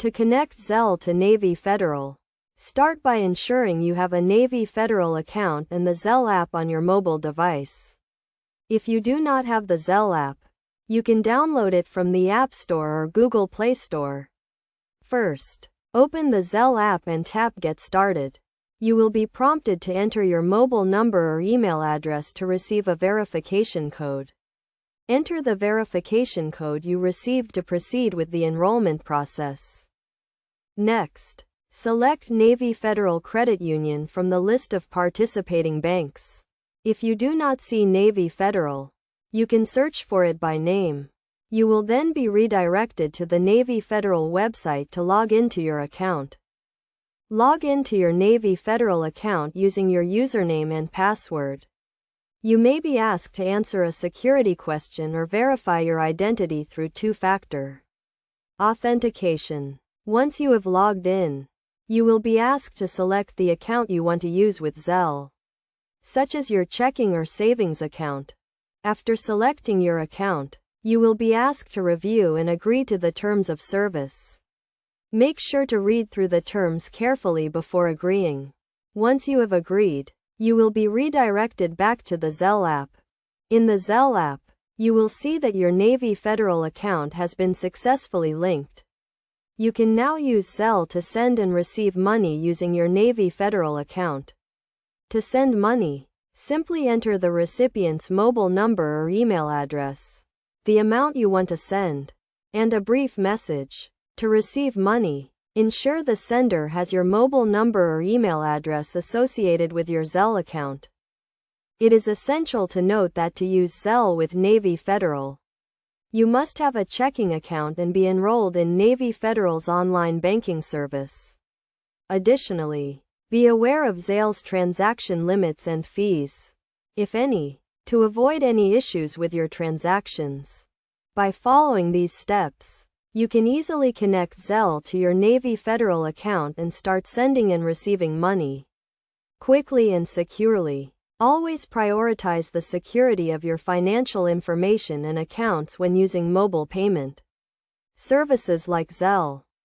To connect Zelle to Navy Federal, start by ensuring you have a Navy Federal account and the Zelle app on your mobile device. If you do not have the Zelle app, you can download it from the App Store or Google Play Store. First, open the Zelle app and tap Get Started. You will be prompted to enter your mobile number or email address to receive a verification code. Enter the verification code you received to proceed with the enrollment process. Next, select Navy Federal Credit Union from the list of participating banks. If you do not see Navy Federal, you can search for it by name. You will then be redirected to the Navy Federal website to log into your account. Log into your Navy Federal account using your username and password. You may be asked to answer a security question or verify your identity through two-factor authentication. Once you have logged in, you will be asked to select the account you want to use with Zelle, such as your checking or savings account. After selecting your account, you will be asked to review and agree to the terms of service. Make sure to read through the terms carefully before agreeing. Once you have agreed, you will be redirected back to the Zelle app. In the Zelle app, you will see that your Navy Federal account has been successfully linked. You can now use Zelle to send and receive money using your Navy Federal account. To send money, simply enter the recipient's mobile number or email address, the amount you want to send, and a brief message. To receive money, ensure the sender has your mobile number or email address associated with your Zelle account. It is essential to note that to use Zelle with Navy Federal, you must have a checking account and be enrolled in Navy Federal's online banking service. Additionally, be aware of Zelle's transaction limits and fees, if any, to avoid any issues with your transactions. By following these steps, you can easily connect Zelle to your Navy Federal account and start sending and receiving money quickly and securely. Always prioritize the security of your financial information and accounts when using mobile payment services like Zelle.